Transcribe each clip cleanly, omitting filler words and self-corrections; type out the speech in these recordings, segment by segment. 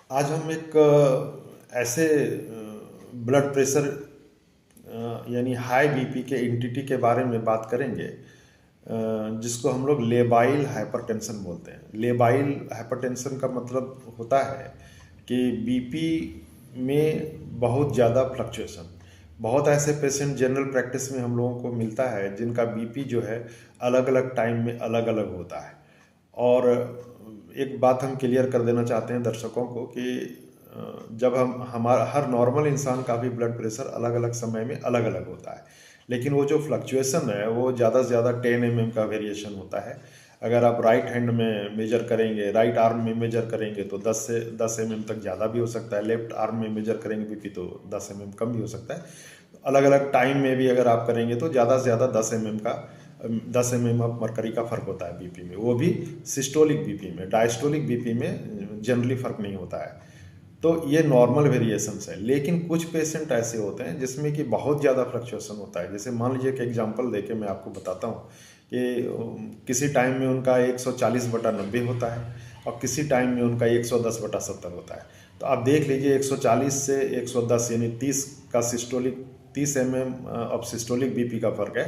आज हम एक ऐसे ब्लड प्रेशर यानी हाई बीपी के एंटिटी के बारे में बात करेंगे जिसको हम लोग लेबाइल हाइपरटेंशन बोलते हैं। लेबाइल हाइपरटेंशन का मतलब होता है कि बीपी में बहुत ज़्यादा फ्लक्चुएशन। बहुत ऐसे पेशेंट जनरल प्रैक्टिस में हम लोगों को मिलता है जिनका बीपी जो है अलग अलग टाइम में अलग अलग होता है। और एक बात हम क्लियर कर देना चाहते हैं दर्शकों को कि जब हम हमारा हर नॉर्मल इंसान का भी ब्लड प्रेशर अलग अलग समय में अलग अलग होता है, लेकिन वो जो फ्लक्चुएशन है वो ज़्यादा से ज़्यादा 10 mm का वेरिएशन होता है। अगर आप राइट हैंड में मेजर करेंगे, राइट आर्म में मेजर करेंगे तो 10 से 10 mm तक ज़्यादा भी हो सकता है। लेफ्ट आर्म में मेजर करेंगे बीपी तो 10 mm कम भी हो सकता है। अलग अलग टाइम में भी अगर आप करेंगे तो ज़्यादा से ज़्यादा 10 mm ऑफ मरकरी का फ़र्क होता है बीपी में, वो भी सिस्टोलिक बीपी में। डायस्टोलिक बीपी में जनरली फ़र्क नहीं होता है। तो ये नॉर्मल वेरिएशंस है, लेकिन कुछ पेशेंट ऐसे होते हैं जिसमें कि बहुत ज़्यादा फ्लक्चुएशन होता है। जैसे मान लीजिए कि एग्जांपल देके मैं आपको बताता हूँ कि किसी टाइम में उनका 140/90 होता है और किसी टाइम में उनका 110/70 होता है। तो आप देख लीजिए 140 से 110 यानी 30 का systolic 30 mm of systolic BP का फ़र्क है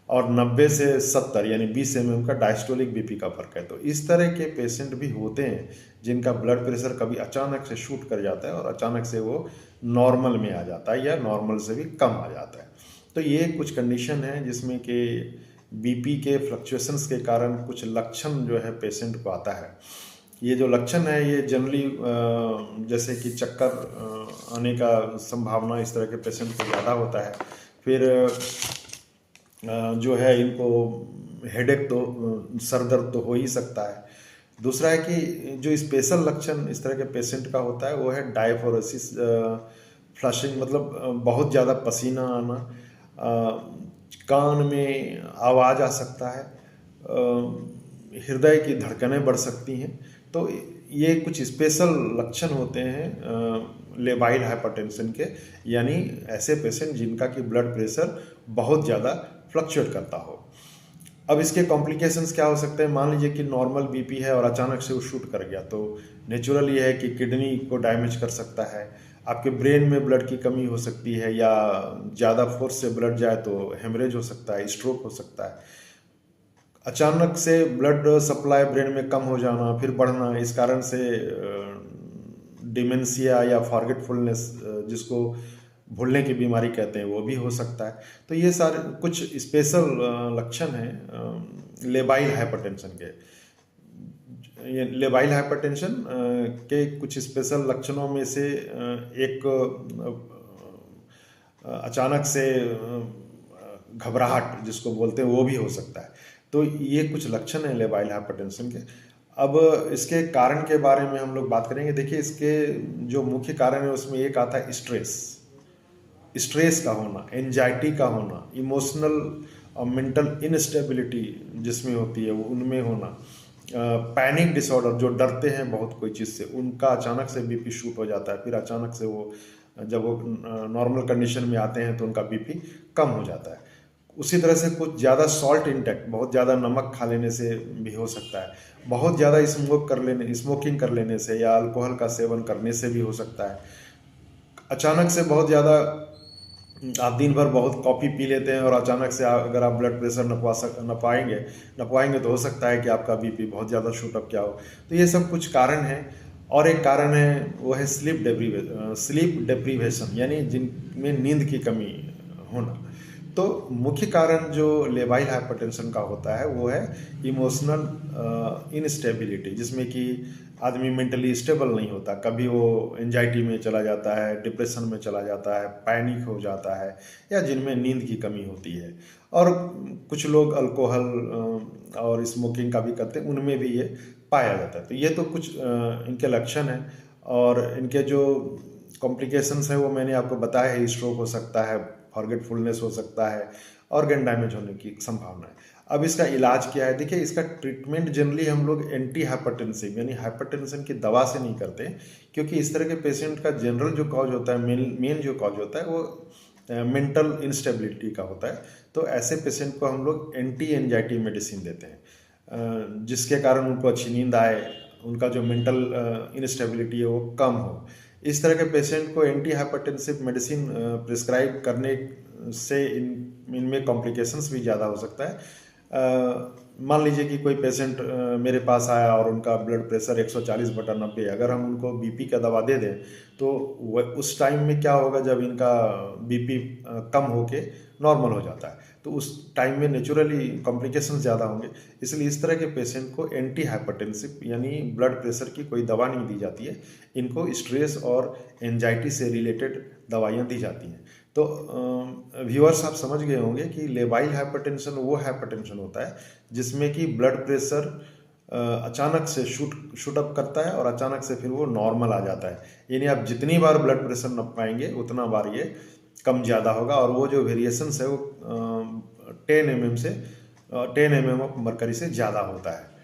और 90 से 70 यानी 20 mm का डायस्टोलिक बीपी का फ़र्क है। तो इस तरह के पेशेंट भी होते हैं जिनका ब्लड प्रेशर कभी अचानक से शूट कर जाता है और अचानक से वो नॉर्मल में आ जाता है या नॉर्मल से भी कम आ जाता है। तो ये कुछ कंडीशन है जिसमें कि बीपी के फ्लक्चुएशंस के कारण कुछ लक्षण जो है पेशेंट को आता है। ये जो लक्षण है ये जनरली जैसे कि चक्कर आने का संभावना इस तरह के पेशेंट को ज़्यादा होता है। फिर जो है इनको हेडेक तो सर दर्द तो हो ही सकता है। दूसरा है कि जो स्पेशल लक्षण इस तरह के पेशेंट का होता है वो है डायफोरेसिस फ्लशिंग, मतलब बहुत ज़्यादा पसीना आना, कान में आवाज़ आ सकता है, हृदय की धड़कनें बढ़ सकती हैं। तो ये कुछ स्पेशल लक्षण होते हैं लेबाइल हाइपरटेंशन के, यानी ऐसे पेशेंट जिनका कि ब्लड प्रेशर बहुत ज़्यादा फ्लक्चुएट करता हो। अब इसके कॉम्प्लिकेशंस क्या हो सकते हैं? मान लीजिए कि नॉर्मल बीपी है और अचानक से वो शूट कर गया, तो नेचुरल ये है कि किडनी को डैमेज कर सकता है, आपके ब्रेन में ब्लड की कमी हो सकती है, या ज़्यादा फोर्स से ब्लड जाए तो हेमरेज हो सकता है, स्ट्रोक हो सकता है। अचानक से ब्लड सप्लाई ब्रेन में कम हो जाना फिर बढ़ना, इस कारण से डिमेंशिया या फॉरगेटफुलनेस, जिसको भूलने की बीमारी कहते हैं, वो भी हो सकता है। तो ये सारे कुछ स्पेशल लक्षण हैं लेबाइल हाइपरटेंशन के। ये लेबाइल हाइपरटेंशन के कुछ स्पेशल लक्षणों में से एक अचानक से घबराहट जिसको बोलते हैं वो भी हो सकता है। तो ये कुछ लक्षण हैं लेबाइल हाइपरटेंशन के। अब इसके कारण के बारे में हम लोग बात करेंगे। देखिए, इसके जो मुख्य कारण है उसमें एक आता है स्ट्रेस। स्ट्रेस का होना, एंजाइटी का होना, इमोशनल और मेंटल इनस्टेबिलिटी जिसमें होती है वो उनमें होना, पैनिक डिसऑर्डर, जो डरते हैं बहुत कोई चीज़ से, उनका अचानक से बीपी शूट हो जाता है, फिर अचानक से वो जब वो नॉर्मल कंडीशन में आते हैं तो उनका बीपी कम हो जाता है। उसी तरह से कुछ ज़्यादा सॉल्ट इंटेक, बहुत ज़्यादा नमक खा लेने से भी हो सकता है। बहुत ज़्यादा स्मोकिंग कर लेने से या अल्कोहल का सेवन करने से भी हो सकता है। अचानक से बहुत ज़्यादा आप दिन भर बहुत कॉफ़ी पी लेते हैं और अचानक से अगर आप ब्लड प्रेशर नपवाएंगे तो हो सकता है कि आपका बीपी बहुत ज़्यादा शूट अप किया हो। तो ये सब कुछ कारण हैं। और एक कारण है वो है स्लीप डेप्रीवेशन, यानी जिनमें नींद की कमी होना। तो मुख्य कारण जो लेबाइल हाइपरटेंशन का होता है वो है इमोशनल इनस्टेबिलिटी, जिसमें कि आदमी मेंटली स्टेबल नहीं होता। कभी वो एंजाइटी में चला जाता है, डिप्रेशन में चला जाता है, पैनिक हो जाता है, या जिनमें नींद की कमी होती है। और कुछ लोग अल्कोहल और स्मोकिंग का भी करते हैं, उनमें भी ये पाया जाता है। तो ये तो कुछ इनके लक्षण हैं। और इनके जो कॉम्प्लिकेशंस हैं वो मैंने आपको बताया है। स्ट्रोक हो सकता है, फॉरगेटफुलनेस हो सकता है, ऑर्गन डैमेज होने की संभावना है। अब इसका इलाज क्या है? देखिए, इसका ट्रीटमेंट जनरली हम लोग एंटी हाइपरटेंसिव यानी हाइपरटेंशन की दवा से नहीं करते, क्योंकि इस तरह के पेशेंट का जनरल जो कॉज होता है, मेन जो कॉज होता है वो मेंटल इंस्टेबिलिटी का होता है। तो ऐसे पेशेंट को हम लोग एंटी एंजाइटी मेडिसिन देते हैं, जिसके कारण उनको अच्छी नींद आए, उनका जो मेंटल इंस्टेबिलिटी है वो कम हो। इस तरह के पेशेंट को एंटी हाइपरटेंसिव मेडिसिन प्रिस्क्राइब करने से इनमें कॉम्प्लिकेशंस भी ज़्यादा हो सकता है। मान लीजिए कि कोई पेशेंट मेरे पास आया और उनका ब्लड प्रेशर 140/90, अगर हम उनको बीपी का दवा दे दें तो उस टाइम में क्या होगा, जब इनका बीपी कम होके नॉर्मल हो जाता है तो उस टाइम में नेचुरली कॉम्प्लिकेशंस ज़्यादा होंगे। इसलिए इस तरह के पेशेंट को एंटी हाइपरटेंसिव यानी ब्लड प्रेशर की कोई दवा नहीं दी जाती है, इनको स्ट्रेस और एंजाइटी से रिलेटेड दवाइयाँ दी जाती हैं। तो व्यूअर्स आप समझ गए होंगे कि लेबाइल हाइपरटेंशन वो हाइपरटेंशन होता है जिसमें कि ब्लड प्रेशर अचानक से शूट अप करता है और अचानक से फिर वो नॉर्मल आ जाता है। यानी आप जितनी बार ब्लड प्रेशर नापेंगे उतना बार ये कम ज़्यादा होगा, और वो जो वेरिएशंस है वो 10 mm ऑफ मरकरी से ज़्यादा होता है।